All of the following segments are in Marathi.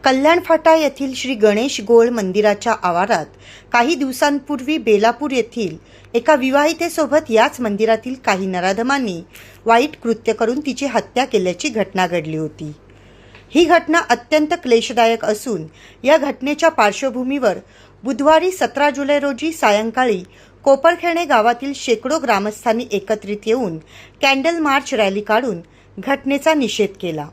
कल्याण फाटा येथील श्री गणेश गोळ मंदिराच्या आवारात काही दिवसांपूर्वी बेलापूर येथील एका विवाहितेसोबत याच मंदिरातील काही नराधमांनी वाईट कृत्य करून तिची हत्या केल्याची घटना घडली होती। ही घटना अत्यंत क्लेशदायक असून या घटनेच्या पार्श्वभूमीवर बुधवारी 17 जुलै रोजी सायंकाळी कोपरखेणे गावातील शेकडो ग्रामस्थांनी एकत्रित येऊन कॅन्डल मार्च रॅली काढून घटनेचा निषेध केला।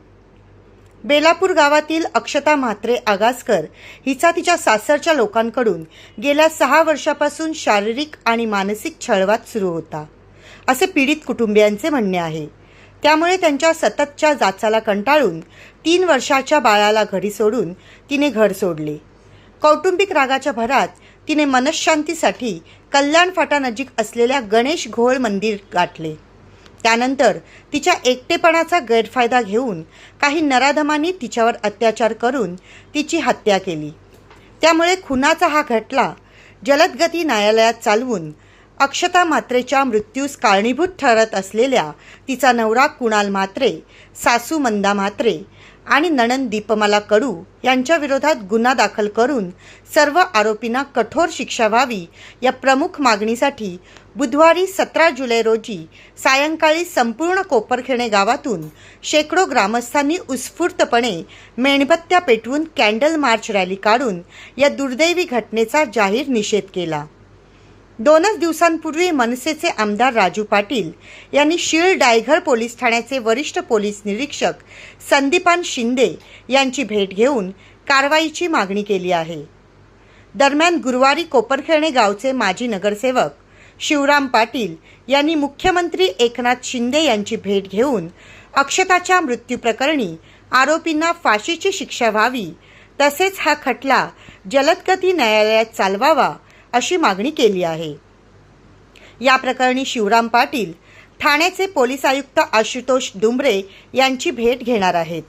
बेलापूर गावातील अक्षता म्हात्रे आगासकर हिचा तिच्या सासरच्या लोकांकडून गेल्या 6 वर्षापासून शारीरिक आणि मानसिक छळवाद सुरू होता, असे पीडित कुटुंबियांचे म्हणणे आहे। त्यामुळे त्यांच्या सततच्या जाचाला कंटाळून 3 वर्षाच्या बाळाला घरी सोडून तिने घर सोडले। कौटुंबिक रागाच्या भरात तिने मनशांतीसाठी कल्याण फाटानजीक असलेल्या गणेश घोळ मंदिर गाठले। त्यानंतर तिच्या एकटेपणाचा गैरफायदा घेऊन काही नराधमांनी तिच्यावर अत्याचार करून तिची हत्या केली। त्यामुळे खुनाचा हा खटला जलदगती न्यायालयात चालवून अक्षता म्हात्रेच्या मृत्यूस कारणीभूत ठरत असलेल्या तिचा नवरा कुणाल म्हात्रे, सासू मंदा म्हात्रे आणि नणंद दीपमाला कडू यांच्या विरोधात गुन्हा दाखल करून सर्व आरोपींना कठोर शिक्षा व्हावी या प्रमुख मागणीसाठी बुधवारी 17 जुलै रोजी सायंकाळी संपूर्ण कोपरखेणे गावातून शेकडो ग्रामस्थांनी उत्स्फूर्तपणे मेणबत्त्या पेटवून कॅन्डल मार्च रॅली काढून या दुर्दैवी घटनेचा जाहीर निषेध केला। 2 दिवसांपूर्वी मनसेचे आमदार राजू पाटील यांनी शीळ डायघर पोलीस ठाण्याचे वरिष्ठ पोलीस निरीक्षक संदीपान शिंदे यांची भेट घेऊन कारवाईची मागणी केली आहे। दरम्यान गुरुवारी कोपरखेणे गावचे माजी नगरसेवक शिवराम पाटील यांनी मुख्यमंत्री एकनाथ शिंदे यांची भेट घेऊन अक्षताच्या मृत्यूप्रकरणी आरोपींना फाशीची शिक्षा व्हावी तसेच हा खटला जलदगती न्यायालयात चालवावा अशी मागणी केली आहे। या प्रकरणी शिवराम पाटील ठाण्याचे पोलीस आयुक्त आशुतोष डुंबरे यांची भेट घेणार आहेत।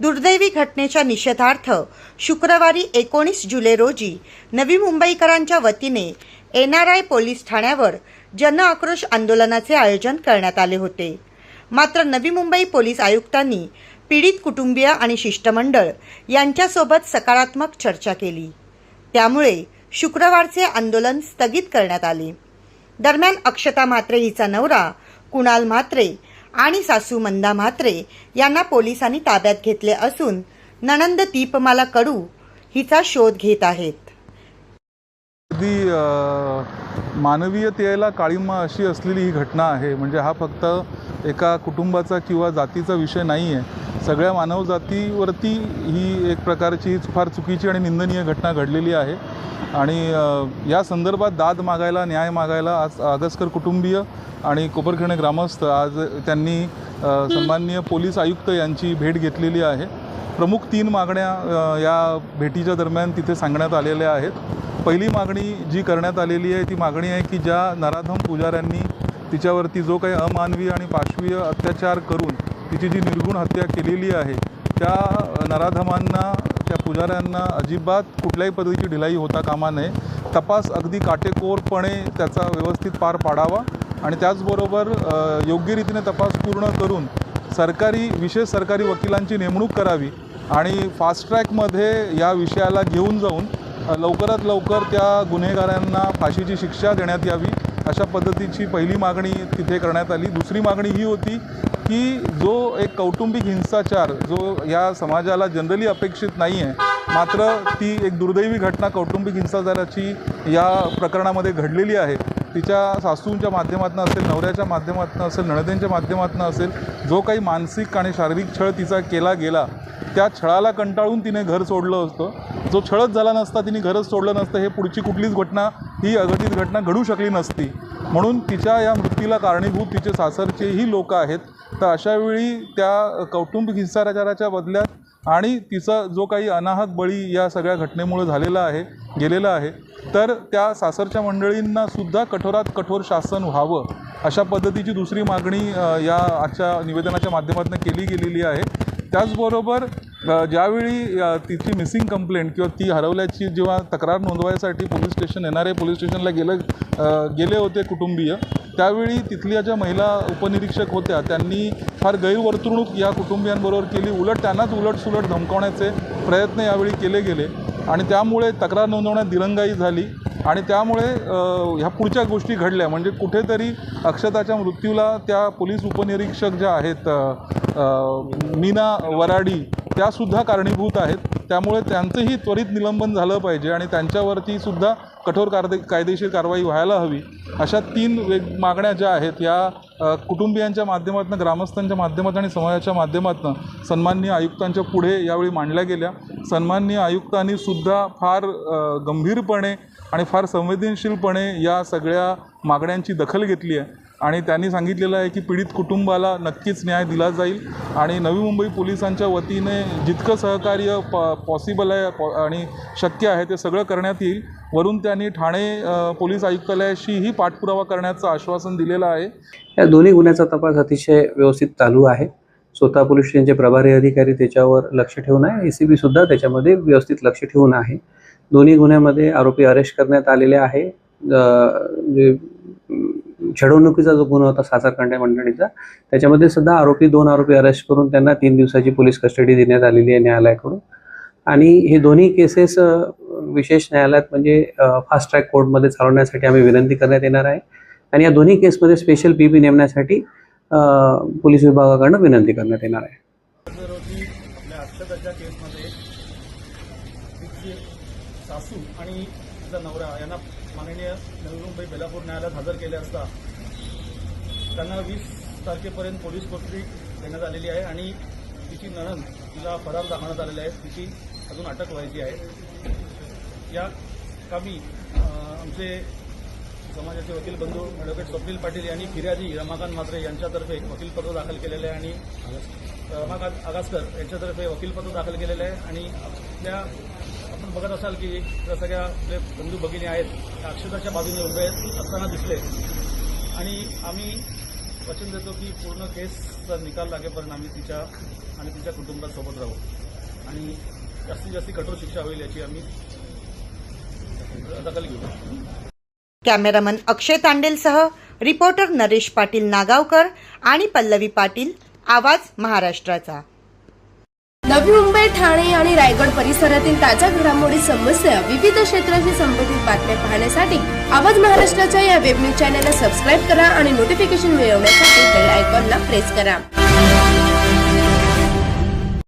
दुर्दैवी घटनेच्या निषेधार्थ शुक्रवारी 19 जुलै रोजी नवी मुंबईकरांच्या वतीने NRI पोलीस ठाण्यावर जन आक्रोश आंदोलनाचे आयोजन करण्यात आले होते। मात्र नवी मुंबई पोलीस आयुक्तांनी पीडित कुटुंबीय आणि शिष्टमंडळ यांच्यासोबत सकारात्मक चर्चा केली। त्यामुळे शुक्रवारचे आंदोलन स्थगित करण्यात आले। दरम्यान अक्षता म्हात्रे हिचा नवरा कुणाल म्हात्रे आणि सासू मंदा म्हात्रे यांना पोलिसांनी ताब्यात घेतले असून नणंद दीपमाला कडू हिचा शोध घेत आहेत। मानवीयतेला काळिमा अशी असलेली ही घटना आहे। म्हणजे हा फक्त एका कुटुंबाचा किंवा जातीचा विषय नाही आहे, सगळ्या मानवजातीवरती ही एक प्रकारची फार चुकीची आणि निंदनीय घटना घडलेली आहे। आणि या संदर्भात दाद मागायला, न्याय मागायला आज आगसकर कुटुंबीय आणि कोपरखेणे ग्रामस्थ आज त्यांनी सन्माननीय पोलीस आयुक्त यांची भेट घेतलेली आहे। प्रमुख 3 मागण्या या भेटीच्या दरम्यान तिथे सांगण्यात आलेल्या आहेत। पहिली मागणी जी करण्यात आलेली आहे ती मागणी आहे की ज्या नराधम पुजाऱ्यांनी तिच्यावरती जो काही अमानवीय आणि पाशवीय अत्याचार करून तिची जी निर्घुण हत्या केलेली आहे त्या नराधमांना, त्या पुजाऱ्यांना अजिबात कुठल्याही पद्धतीची ढिलाई होता कामा नये। तपास अगदी काटेकोरपणे त्याचा व्यवस्थित पार पाडावा आणि त्याचबरोबर योग्य रीतीने तपास पूर्ण करून विशेष सरकारी वकिलांची नेमणूक करावी आणि फास्ट ट्रॅकमध्ये या विषयाला घेऊन जाऊन लवकरात लवकर त्या गुन्हेगारांना फाशीची शिक्षा देण्यात यावी, अशा पद्धतीची पहिली मागणी तिथे करण्यात आली। दुसरी मागणी ही होती की जो एक कौटुंबिक हिंसाचार जो या समाजाला जनरली अपेक्षित नाही आहे, मात्र ती एक दुर्दैवी घटना कौटुंबिक हिंसाचाराची या प्रकरणामध्ये घडलेली आहे, तिच्या सासूंच्या माध्यमातून असेल, नवऱ्याच्या माध्यमातून असेल, नणंदेंच्या माध्यमातून असेल, जो काही मानसिक आणि शारीरिक छळ तिचा केला गेला त्या छळाला कंटाळून तिने घर सोडलं असतं। जो छळच झाला नसता, तिने घरच सोडलं नसतं, हे पुढची कुठलीच घटना, ही अघटित घटना घडू शकली नसती। म्हणून तिच्या या मृत्यूला कारणीभूत तिचे सासरचेही लोक आहेत। तर अशावेळी त्या कौटुंबिक हिंसाचाराच्या बदल्यात आणि तिचा जो काही अनाहक बळी या सगळ्या घटनेमुळे गेलेला आहे, तर त्या सासरच्या मंडळींनासुद्धा कठोरात कठोर शासन व्हावं, अशा पद्धतीची दुसरी मागणी या आजच्या निवेदनाच्या माध्यमातून केली गेलेली आहे। त्याचबरोबर ज्यावेळी तिची मिसिंग कंप्लेंट किंवा ती हरवल्याची जेव्हा तक्रार नोंदवायसाठी पोलीस स्टेशन NRI पोलीस स्टेशनला गेले होते कुटुंबीय, त्यावेळी तिथल्या ज्या महिला उपनिरीक्षक होत्या त्यांनी फार गैरवर्तणूक या कुटुंबियांबरोबर केली. उलट त्यांनाच उलटसुलट धमकावण्याचे प्रयत्न यावेळी केले गेले आणि त्यामुळे तक्रार नोंदवण्यात दिरंगाई झाली आणि त्यामुळे ह्या पुढच्या गोष्टी घडल्या. म्हणजे कुठेतरी अक्षताच्या मृत्यूला त्या पोलीस उपनिरीक्षक ज्या आहेत मीना वराडी त्यासुद्धा कारणीभूत आहेत. त्यामुळे त्यांचंही त्वरित निलंबन झालं पाहिजे आणि त्यांच्यावरती सुद्धा कठोर कायदेशीर कारवाई व्हायला हवी. अशा 3 मागण्या ज्या आहेत या कुटुंबियांच्या माध्यमातून, ग्रामस्थांच्या माध्यमातून आणि समाजाच्या माध्यमातून सन्माननीय आयुक्तांच्या पुढे यावेळी मांडल्या गेल्या. सन्माननीय आयुक्तांनी सुद्धा फार गंभीरपणे आणि फार संवेदनशीलपणे या सगळ्या मागण्यांची दखल घेतली आहे आणि त्यांनी सांगितलेलं आहे की पीडित कुटुंबाला नक्कीच न्याय दिला जाईल आणि नवी मुंबई पोलिसांच्या वतीने जितकं सहकार्य पॉसिबल आहे आणि शक्य आहे ते सगळं करण्यात येईल. वरून त्यांनी ठाणे पोलीस आयुक्तालयाशीही पाठपुरावा करण्याचं आश्वासन दिलेलं आहे. या दोन्ही गुन्ह्याचा तपास अतिशय व्यवस्थित चालू आहे. स्वतः पोलीस स्टेशनचे प्रभारी अधिकारी त्याच्यावर लक्ष ठेवून आहे, ACP सुद्धा त्याच्यामध्ये व्यवस्थित लक्ष ठेवून आहे. दोन्ही गुन्ह्यामध्ये आरोपी अरेस्ट करण्यात आलेले आहे. जे छडवणुकीचा जो गुन्हा होता सासरकांड्या मंडळीचा, त्याच्यामध्ये सुद्धा 2 आरोपी अरेस्ट करून त्यांना 3 दिवसाची पोलीस कस्टडी देण्यात आलेली आहे न्यायालयाकडून. आणि हे दोन्ही केसेस विशेष न्यायालयात म्हणजे फास्ट ट्रॅक कोर्टमध्ये चालवण्यासाठी आम्ही विनंती करण्यात येणार आहे आणि या दोन्ही केसमध्ये स्पेशल PP नेमण्यासाठी पोलीस विभागाकडून विनंती करण्यात येणार आहे. आपल्या अक्षताच्या केसमध्ये तिची सासू आणि तिचा नवरा यांना माननीय नवी मुंबई बेलापूर न्यायालयात हजर केले असता त्यांना 20 तारखेपर्यंत पोलीस कोठडी देण्यात आलेली आहे आणि तिची नणंद तिला फरार दाखवण्यात आलेला आहे. तिची अजून अटक व्हायची आहे. या कामी आमचे समाजाचे वकील बंधू ॲडव्होकेट स्वप्नील पाटील यांनी फिर्यादी रमाकांत म्हात्रे यांच्यातर्फे वकीलपत्र दाखल केलेलं आहे आणि रमाकांत आगासकर यांच्यातर्फे वकीलपत्र दाखल केलेलं आहे आणि आपल्या आपण बघत असाल की या सगळ्या आपले बंधू भगिनी आहेत त्या अक्षताच्या बाजूने उभे असताना दिसले आणि आम्ही वचन देतो की पूर्ण केसचा निकाल लागेपर्यंत आम्ही तिच्या आणि तिच्या कुटुंबासोबत राहू आणि जास्तीत जास्त कठोर शिक्षा होईल याची आम्ही दखल घेऊ. कॅमेरामन अक्षय तांडेलसह रिपोर्टर नरेश पाटील नागावकर आणि पल्लवी पाटील, आवाज महाराष्ट्राचा. नवी मुंबई, ठाणे आणि रायगड परिसरातील ताज्या घडामोडी, समस्या, विविध क्षेत्राशी संबंधित बातम्या पाहण्यासाठी आवाज महाराष्ट्राच्या या वेब न्यूज चॅनलला सबस्क्राईब करा आणि नोटिफिकेशन मिळवण्यासाठी बेल आयकॉनला प्रेस करा.